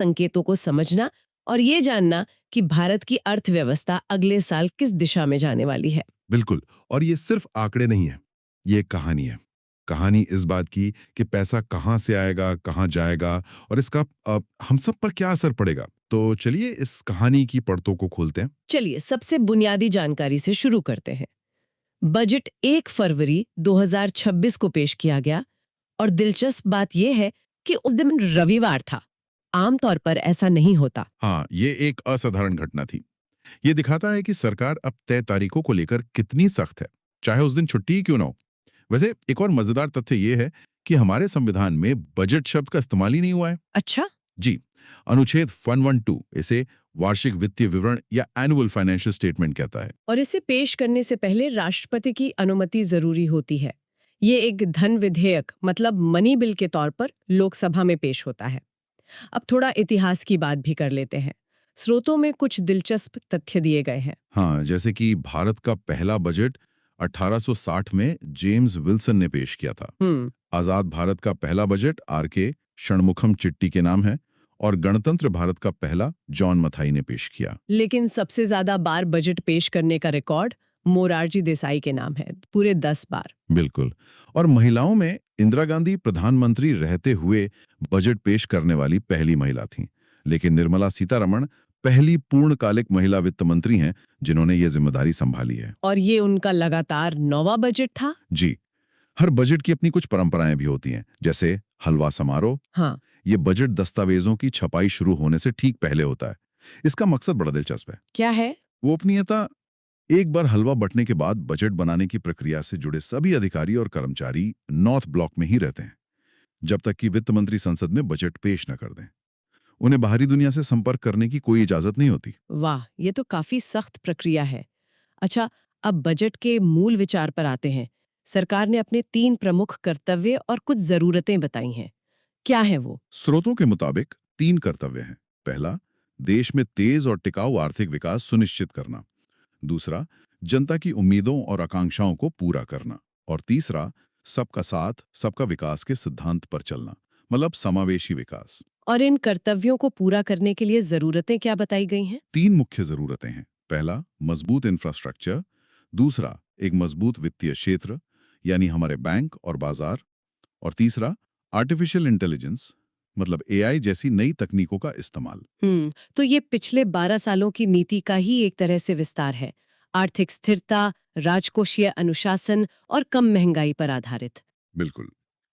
संकेतों को समझना और ये जानना कि भारत की अर्थव्यवस्था अगले साल किस दिशा में जाने वाली है। बिल्कुल। और ये सिर्फ आंकड़े नहीं है, ये एक कहानी है। कहानी इस बात की कि पैसा कहाँ से आएगा, कहाँ जाएगा और इसका हम सब पर क्या असर पड़ेगा। तो चलिए इस कहानी की परतों को खोलते हैं। चलिए सबसे बुनियादी जानकारी से शुरू करते हैं। बजट 1 फरवरी 2026 को पेश किया गया और दिलचस्प बात यह है कि उस दिन रविवार था। आमतौर पर ऐसा नहीं होता। हाँ, ये एक असाधारण घटना थी। ये दिखाता है कि सरकार अब तय तारीखों को लेकर कितनी सख्त है, चाहे उस दिन छुट्टी ही क्यों ना हो। वैसे एक और मजेदार तथ्य ये है कि हमारे संविधान में बजट शब्द का इस्तेमाल ही नहीं हुआ है। अच्छा। जी, अनुच्छेद 112 इसे वार्षिक वित्तीय विवरण या एनुअल फाइनेंशियल स्टेटमेंट कहता है। और इसे पेश करने से पहले राष्ट्रपति की अनुमति जरूरी होती है। ये एक धन विधेयक मतलब मनी बिल के तौर पर लोकसभा में पेश होता है। अब थोड़ा इतिहास की बात भी कर लेते हैं। स्रोतों में कुछ दिलचस्प तथ्य दिए गए हैं। हाँ, जैसे कि भारत का पहला बजट 1860 में जेम्स विल्सन ने पेश किया था। हम्म। आजाद भारत का पहला बजट आर के षणमुखम चिट्टी के नाम है और गणतंत्र भारत का पहला जॉन मथाई ने पेश किया। लेकिन सबसे ज्यादा बार बजट पेश करने का रिकॉर्ड मोरारजी देसाई के नाम है, पूरे 10 बार। बिल्कुल। और महिलाओं में इंदिरा गांधी प्रधानमंत्री रहते हुए बजट पेश करने वाली पहली महिला थीं। लेकिन निर्मला सीतारमण पहली पूर्णकालिक महिला वित्त मंत्री हैं जिन्होंने ये जिम्मेदारी संभाली है। और ये उनका लगातार 9वां बजट था। जी, हर बजट की अपनी कुछ परंपराएं भी होती हैं, जैसे हलवा समारोह। हाँ। ये बजट दस्तावेजों की छपाई शुरू होने से ठीक पहले होता है। इसका मकसद बड़ा दिलचस्प है। क्या है? गोपनीयता। एक बार हलवा बंटने के बाद बजट बनाने की प्रक्रिया से जुड़े सभी अधिकारी और कर्मचारी नॉर्थ ब्लॉक में ही रहते हैं, जब तक कि वित्त मंत्री संसद में बजट पेश न कर दें। उन्हें बाहरी दुनिया से संपर्क करने की कोई इजाजत नहीं होती। वाह, ये तो काफी सख्त प्रक्रिया है। अच्छा, अब बजट के मूल विचार पर आते हैं। सरकार ने अपने 3 प्रमुख कर्तव्य और कुछ जरूरतें बताई हैं। क्या है वो? स्रोतों के मुताबिक 3 कर्तव्य हैं। पहला, देश में तेज और टिकाऊ आर्थिक विकास सुनिश्चित करना। दूसरा, जनता की उम्मीदों और आकांक्षाओं को पूरा करना। और तीसरा, सबका साथ सबका विकास के सिद्धांत पर चलना, मतलब समावेशी विकास। और इन कर्तव्यों को पूरा करने के लिए जरूरतें क्या बताई गई हैं? 3 मुख्य जरूरतें हैं। पहला, मजबूत इंफ्रास्ट्रक्चर। दूसरा, एक मजबूत वित्तीय क्षेत्र, यानी हमारे बैंक और बाजार। और तीसरा, आर्टिफिशियल इंटेलिजेंस, मतलब एआई जैसी नई तकनीकों का इस्तेमाल। तो ये पिछले 12 सालों की नीति का ही एक तरह से विस्तार है। आर्थिक स्थिरता, राजकोषीय अनुशासन और कम महंगाई पर आधारित। बिल्कुल।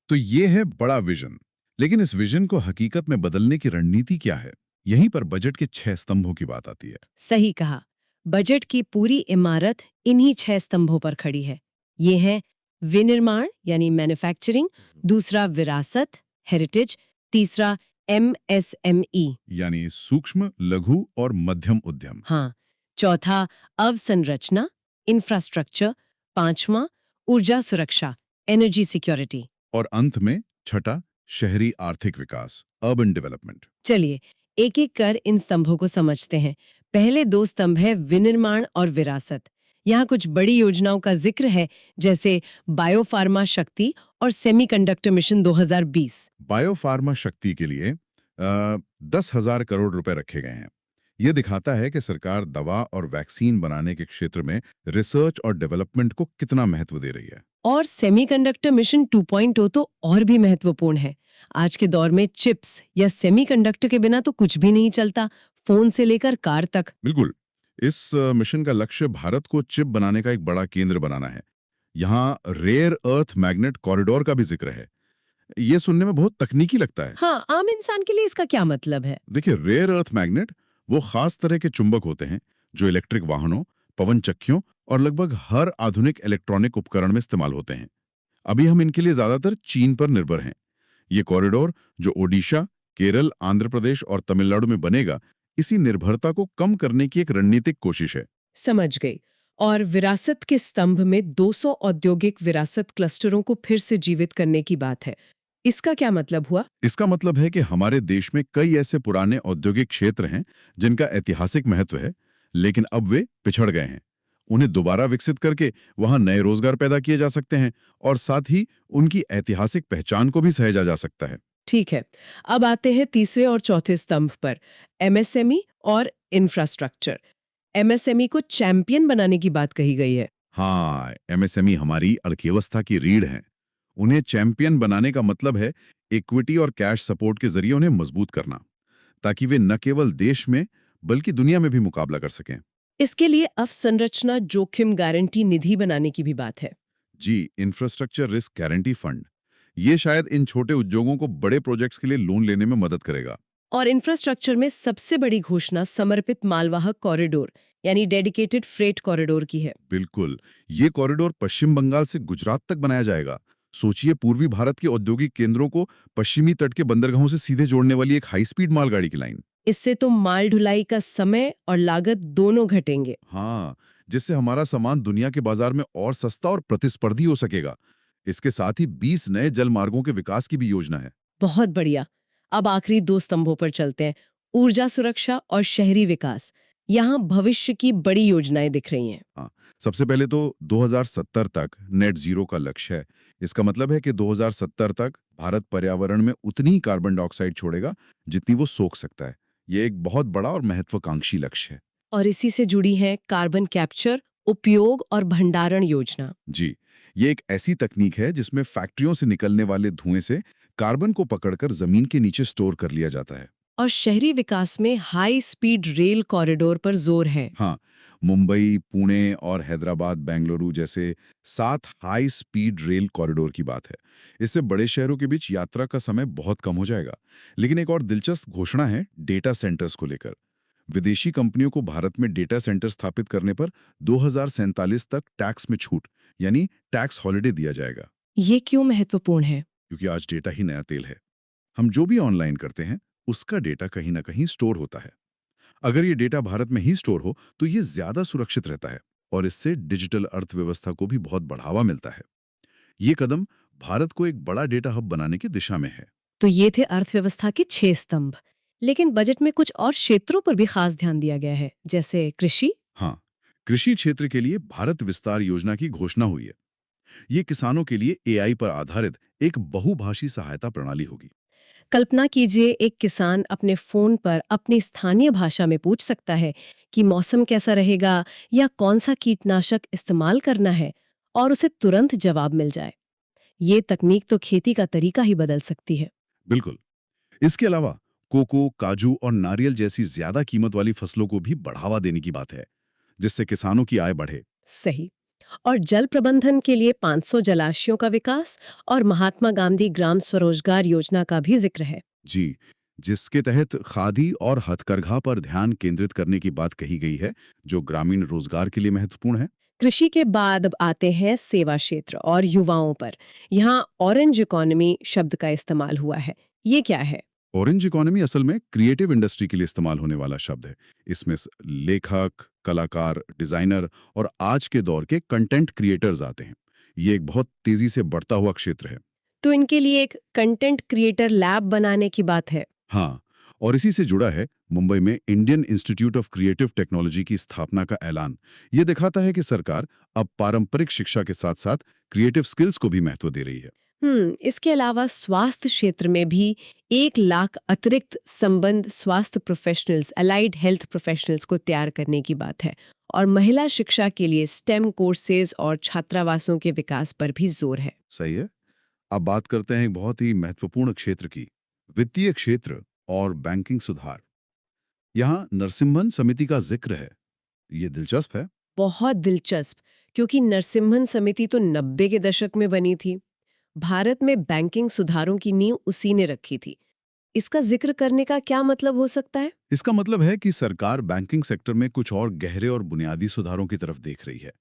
तो ये है बड़ा विजन। लेकिन इस विजन को हकीकत में बदलने की रणनीति क्या है? यहीं पर बजट के 6 स्तंभों की बात आती है। सही कहा। बजट की पूरी इमारत इन्हीं 6 स्तंभों पर खड़ी है। ये हैं विनिर्माण यानी मैन्युफैक्चरिंग, दूसरा विरासत हेरिटेज, तीसरा एमएसएमई, यानी सूक्ष्म, लघु और मध्यम उद्यम। हाँ, चौथा अवसंरचना इंफ्रास्ट्रक्चर, पांचवा ऊर्जा सुरक्षा एनर्जी सिक्योरिटी। और अंत में छठा, शहरी आर्थिक विकास, अर्बन डेवलपमेंट। चलिए एक एक कर इन स्तंभों को समझते हैं। पहले 2 स्तंभ है विनिर्माण और विरासत। यहाँ कुछ बड़ी योजनाओं का जिक्र है, जैसे बायोफार्मा शक्ति और सेमीकंडक्टर मिशन 2020। बायोफार्मा शक्ति के लिए 10,000 करोड़ रुपए रखे गए हैं। यह दिखाता है कि सरकार दवा और वैक्सीन बनाने के क्षेत्र में रिसर्च और डेवलपमेंट को कितना महत्व दे रही है। और सेमीकंडक्टर मिशन 2.0 तो और भी महत्वपूर्ण है। आज के दौर में चिप्स या सेमीकंडक्टर के बिना तो कुछ भी नहीं चलता, फोन से लेकर कार तक। बिल्कुल। इस मिशन का लक्ष्य भारत को चिप बनाने का एक बड़ा केंद्र बनाना है। यहाँ रेयर अर्थ मैग्नेट कॉरिडोर का भी जिक्र है। ये सुनने में बहुत तकनीकी लगता है। हाँ, आम इंसान के लिए इसका क्या मतलब है? देखिए, रेयर अर्थ मैग्नेट वो खास तरह के चुंबक होते हैं जो इलेक्ट्रिक वाहनों, पवन चक्कियों और लगभग हर आधुनिक इलेक्ट्रॉनिक उपकरण में इस्तेमाल होते हैं। अभी हम इनके लिए ज्यादातर चीन पर निर्भर हैं। ये कॉरिडोर जो ओडिशा, केरल, आंध्र प्रदेश और तमिलनाडु में बनेगा, इसी निर्भरता को कम करने की एक रणनीतिक कोशिश है। समझ गई। और विरासत के स्तंभ में 200 औद्योगिक विरासत क्लस्टरों को फिर से जीवित करने की बात है। इसका क्या मतलब हुआ? इसका मतलब है कि हमारे देश में कई ऐसे पुराने औद्योगिक क्षेत्र हैं जिनका ऐतिहासिक महत्व है, लेकिन अब वे पिछड़ गए हैं। उन्हें दोबारा विकसित करके वहां नए रोजगार पैदा किए जा सकते हैं और साथ ही उनकी ऐतिहासिक पहचान को भी सहेजा जा सकता है। ठीक है। अब आते हैं तीसरे और चौथे स्तंभ पर, एमएसएमई और इंफ्रास्ट्रक्चर। एमएसएमई को चैंपियन बनाने की बात कही गई है। हाँ, एमएसएमई हमारी अर्थव्यवस्था की रीढ़ हैं। उन्हें चैंपियन बनाने का मतलब है इक्विटी और कैश सपोर्ट के जरिए उन्हें मजबूत करना, ताकि वे न केवल देश में बल्कि दुनिया में भी मुकाबला कर सकें। इसके लिए अवसंरचना जोखिम गारंटी निधि बनाने की भी बात है। जी, इंफ्रास्ट्रक्चर रिस्क गारंटी फंड, ये शायद इन छोटे उद्योगों को बड़े प्रोजेक्ट्स के लिए लोन लेने में मदद करेगा। और इंफ्रास्ट्रक्चर में सबसे बड़ी घोषणा समर्पित मालवाहक कॉरिडोर यानी डेडिकेटेड फ्रेट कॉरिडोर की है। बिल्कुल, ये कॉरिडोर पश्चिम बंगाल से गुजरात तक बनाया जाएगा। सोचिए, पूर्वी भारत के औद्योगिक केंद्रों को पश्चिमी तट के बंदरगाहों से सीधे जोड़ने वाली एक हाई स्पीड मालगाड़ी की लाइन। इससे तो माल ढुलाई का समय और लागत दोनों घटेंगे। हाँ, जिससे हमारा सामान दुनिया के बाजार में और सस्ता और प्रतिस्पर्धी हो सकेगा। इसके साथ ही 20 नए जल मार्गों के विकास की भी योजना है। बहुत बढ़िया। अब आखिरी दो स्तंभों पर चलते हैं, ऊर्जा सुरक्षा और शहरी विकास। यहाँ भविष्य की बड़ी योजनाएं दिख रही हैं। हाँ, सबसे पहले तो 2070 तक नेट जीरो का लक्ष्य है। इसका मतलब है कि 2070 तक भारत पर्यावरण में उतनी ही कार्बन डाइऑक्साइड छोड़ेगा जितनी वो सोख सकता है। ये एक बहुत बड़ा और महत्वाकांक्षी लक्ष्य है। और इसी से जुड़ी है कार्बन कैप्चर, उपयोग और भंडारण योजना। जी, ये एक ऐसी तकनीक है जिसमें फैक्ट्रियों से निकलने वाले धुएं से कार्बन को पकड़कर जमीन के नीचे स्टोर कर लिया जाता है। और शहरी विकास में हाई स्पीड रेल कॉरिडोर पर जोर है। हाँ, मुंबई, पुणे और हैदराबाद, बेंगलुरु जैसे 7 हाई स्पीड रेल कॉरिडोर की बात है। इससे बड़े शहरों के बीच यात्रा का समय बहुत कम हो जाएगा। लेकिन एक और दिलचस्प घोषणा है डेटा सेंटर्स को लेकर। विदेशी कंपनियों को भारत में डेटा सेंटर स्थापित करने पर 2047 तक टैक्स में छूट, यानी टैक्स हॉलिडे दिया जाएगा। ये क्यों महत्वपूर्ण है? क्योंकि आज डेटा ही नया तेल है। हम जो भी ऑनलाइन करते हैं, उसका डेटा कहीं ना कहीं स्टोर होता है। अगर ये डेटा भारत में ही स्टोर हो तो ये ज्यादा सुरक्षित रहता है और इससे डिजिटल अर्थव्यवस्था को भी बहुत बढ़ावा मिलता है। ये कदम भारत को एक बड़ा डेटा हब बनाने की दिशा में है। तो ये थे अर्थव्यवस्था के 6 स्तंभ। लेकिन बजट में कुछ और क्षेत्रों पर भी खास ध्यान दिया गया है, जैसे कृषि। हाँ, कृषि क्षेत्र के लिए भारत विस्तार योजना की घोषणा हुई है। ये किसानों के लिए एआई पर आधारित एक बहुभाषी सहायता प्रणाली होगी। कल्पना कीजिए, एक किसान अपने फोन पर अपनी स्थानीय भाषा में पूछ सकता है कि मौसम कैसा रहेगा या कौन सा कीटनाशक इस्तेमाल करना है, और उसे तुरंत जवाब मिल जाए। ये तकनीक तो खेती का तरीका ही बदल सकती है। बिल्कुल। इसके अलावा कोको, काजू और नारियल जैसी ज्यादा कीमत वाली फसलों को भी बढ़ावा देने की बात है, जिससे किसानों की आय बढ़े। सही। और जल प्रबंधन के लिए 500 जलाशयों का विकास और महात्मा गांधी ग्राम स्वरोजगार योजना का भी जिक्र है। जी, जिसके तहत खादी और हथकरघा पर ध्यान केंद्रित करने की बात कही गई है, जो ग्रामीण रोजगार के लिए महत्वपूर्ण है। कृषि के बाद अब आते हैं सेवा क्षेत्र और युवाओं पर। यहाँ ऑरेंज इकोनॉमी शब्द का इस्तेमाल हुआ है। ये क्या है? ऑरेंज इकोनॉमी असल में क्रिएटिव इंडस्ट्री के लिए इस्तेमाल होने वाला शब्द है। इसमें लेखक, कलाकार, डिजाइनर और आज के दौर के कंटेंट क्रिएटर्स आते हैं। ये एक बहुत तेजी से बढ़ता हुआ क्षेत्र है। तो इनके लिए एक कंटेंट क्रिएटर लैब बनाने की बात है। हाँ, और इसी से जुड़ा है मुंबई में Indian institute of creative technology की स्थापना का ऐलान। ये दिखाता है कि सरकार अब पारंपरिक शिक्षा के साथ साथ क्रिएटिव स्किल्स को भी महत्व दे रही है। इसके अलावा स्वास्थ्य क्षेत्र में भी 1 लाख अतिरिक्त संबंध स्वास्थ्य प्रोफेशनल्स, अलाइड हेल्थ प्रोफेशनल्स को तैयार करने की बात है। और महिला शिक्षा के लिए स्टेम कोर्सेज और छात्रावासों के विकास पर भी जोर है। सही है। अब बात करते हैं एक बहुत ही महत्वपूर्ण क्षेत्र की, वित्तीय क्षेत्र और बैंकिंग सुधार। यहाँ नरसिम्हन समिति का जिक्र है। ये दिलचस्प है। बहुत दिलचस्प, क्योंकि नरसिम्हन समिति तो 90 के दशक में बनी थी। भारत में बैंकिंग सुधारों की नींव उसी ने रखी थी। इसका जिक्र करने का क्या मतलब हो सकता है? इसका मतलब है कि सरकार बैंकिंग सेक्टर में कुछ और गहरे और बुनियादी सुधारों की तरफ देख रही है।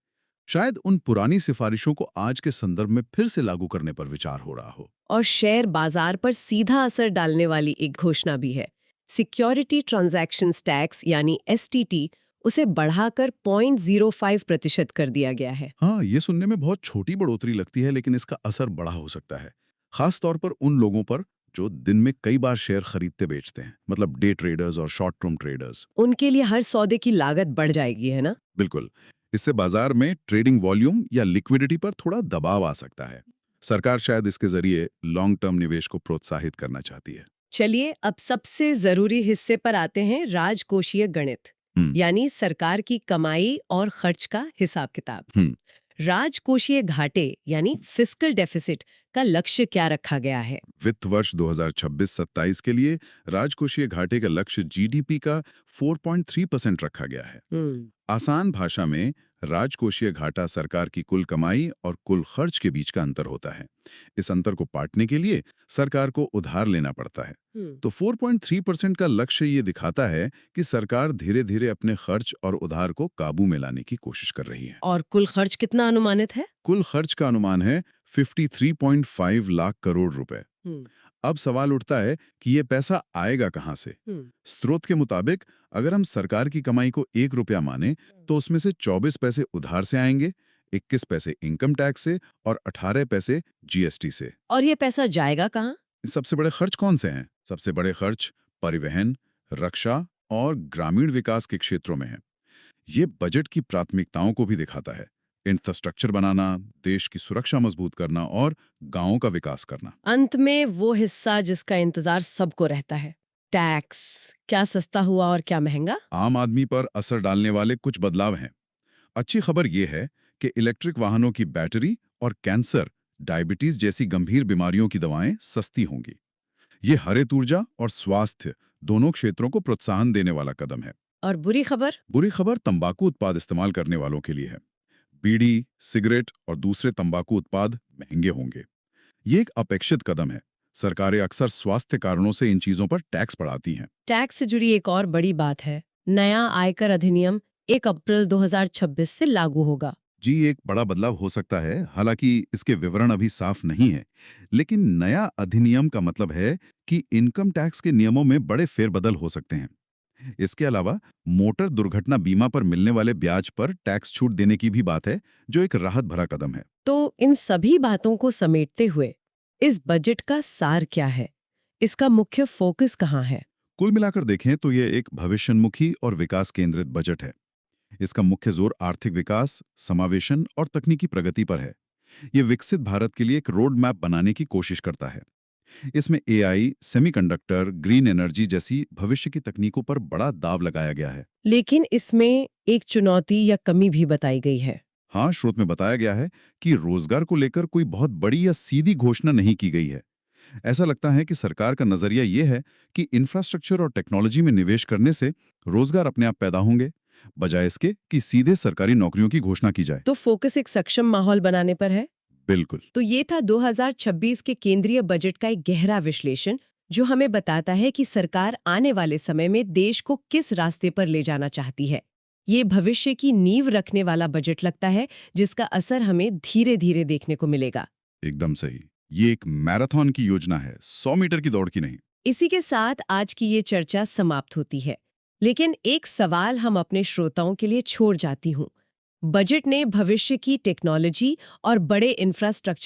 शायद उन पुरानी सिफारिशों को आज के संदर्भ में फिर से लागू करने पर विचार हो रहा हो। और शेयर बाजार पर सीधा असर डालने वाली एक घोषणा भी है। सिक्योरिटी ट्रांजैक्शंस टैक्स यानी एसटीटी, उसे बढ़ाकर 0.05% कर दिया गया है। हाँ, ये सुनने में बहुत छोटी बढ़ोतरी लगती है, लेकिन इसका असर बड़ा हो सकता है। खास तौर पर उन लोगों पर जो दिन में कई बार शेयर खरीदते बेचते हैं, मतलब डे ट्रेडर्स और शॉर्ट टर्म ट्रेडर्स। उनके लिए हर सौदे की लागत बढ़ जाएगी, है ना? बिल्कुल। इससे बाजार में ट्रेडिंग वॉल्यूम या लिक्विडिटी पर थोड़ा दबाव आ सकता है। सरकार शायद इसके जरिए लॉन्ग टर्म निवेश को प्रोत्साहित करना चाहती है। चलिए अब सबसे जरूरी हिस्से पर आते हैं, राजकोषीय गणित, हम्म। यानी सरकार की कमाई और खर्च का हिसाब किताब। हम्म। राजकोषीय घाटे यानी फिस्कल डेफिसिट का लक्ष्य क्या रखा गया है? वित्त वर्ष 2026-27 के लिए राजकोषीय घाटे का लक्ष्य जीडीपी का 4.3% रखा गया है। हम्म। आसान भाषा में राजकोषीय घाटा सरकार की कुल कमाई और कुल खर्च के बीच का अंतर होता है। इस अंतर को पाटने के लिए सरकार को उधार लेना पड़ता है। हम्म। तो 4.3% का लक्ष्य ये दिखाता है कि सरकार धीरे धीरे अपने खर्च और उधार को काबू में लाने की कोशिश कर रही है। और कुल खर्च कितना अनुमानित है? कुल खर्च का अनुमान है 53.5 लाख करोड़ रुपए। हम्म। अब सवाल उठता है कि ये पैसा आएगा कहां से? हम्म। स्रोत के मुताबिक अगर हम सरकार की कमाई को 1 रुपया माने तो उसमें से 24 पैसे उधार से आएंगे, 21 पैसे इनकम टैक्स से और 18 पैसे जीएसटी से। और ये पैसा जाएगा कहाँ? सबसे बड़े खर्च कौन से हैं? सबसे बड़े खर्च परिवहन, रक्षा और ग्रामीण विकास के क्षेत्रों में हैं। ये बजट की प्राथमिकताओं को भी दिखाता है। इंफ्रास्ट्रक्चर बनाना, देश की सुरक्षा मजबूत करना और गांवों का विकास करना। अंत में वो हिस्सा जिसका इंतजार सबको रहता है, टैक्स। क्या सस्ता हुआ और क्या महंगा? आम आदमी पर असर डालने वाले कुछ बदलाव हैं। अच्छी खबर यह है कि इलेक्ट्रिक वाहनों की बैटरी और कैंसर, डायबिटीज जैसी गंभीर बीमारियों की दवाएं सस्ती होंगी। ये हरित ऊर्जा और स्वास्थ्य दोनों क्षेत्रों को प्रोत्साहन देने वाला कदम है। और बुरी खबर? बुरी खबर तंबाकू उत्पाद इस्तेमाल करने वालों के लिए है। बीड़ी, सिगरेट और दूसरे तंबाकू उत्पाद महंगे होंगे। ये एक अपेक्षित कदम है। सरकारें अक्सर स्वास्थ्य कारणों से इन चीजों पर टैक्स बढ़ाती हैं। टैक्स से जुड़ी एक और बड़ी बात है, नया आयकर अधिनियम 1 अप्रैल 2026 से लागू होगा। जी, एक बड़ा बदलाव हो सकता है, हालांकि इसके विवरण अभी साफ नहीं है। लेकिन नया अधिनियम का मतलब है कि इनकम टैक्स के नियमों में बड़े फेरबदल हो सकते हैं। इसके अलावा मोटर दुर्घटना बीमा पर मिलने वाले ब्याज पर टैक्स छूट देने की भी बात है, जो एक राहत भरा कदम है। तो इन सभी बातों को समेटते हुए इस बजट का सार क्या है? इसका मुख्य फोकस कहाँ है? कुल मिलाकर देखें तो ये एक भविष्योन्मुखी और विकास केंद्रित बजट है। इसका मुख्य जोर आर्थिक विकास, समावेशन और तकनीकी प्रगति पर है। ये विकसित भारत के लिए एक रोड मैप बनाने की कोशिश करता है। इसमें एआई, सेमीकंडक्टर, ग्रीन एनर्जी जैसी भविष्य की तकनीकों पर बड़ा दाव लगाया गया है। लेकिन इसमें एक चुनौती या कमी भी बताई गई है। हाँ, स्रोत में बताया गया है कि रोजगार को लेकर कोई बहुत बड़ी या सीधी घोषणा नहीं की गई है। ऐसा लगता है कि सरकार का नजरिया ये है कि इंफ्रास्ट्रक्चर और टेक्नोलॉजी में निवेश करने से रोजगार अपने आप पैदा होंगे, बजाय इसके कि सीधे सरकारी नौकरियों की घोषणा की जाए। तो फोकस एक सक्षम माहौल बनाने पर है। बिल्कुल। तो ये था 2026 के केंद्रीय बजट का एक गहरा विश्लेषण, जो हमें बताता है कि सरकार आने वाले समय में देश को किस रास्ते पर ले जाना चाहती है। ये भविष्य की नींव रखने वाला बजट लगता है, जिसका असर हमें धीरे धीरे देखने को मिलेगा। एकदम सही। ये एक मैराथन की योजना है, 100 मीटर की दौड़ की नहीं। इसी के साथ आज की ये चर्चा समाप्त होती है, लेकिन एक सवाल हम अपने श्रोताओं के लिए छोड़ जाती हूँ। बजट ने भविष्य की टेक्नोलॉजी और बड़े इंफ्रास्ट्रक्चर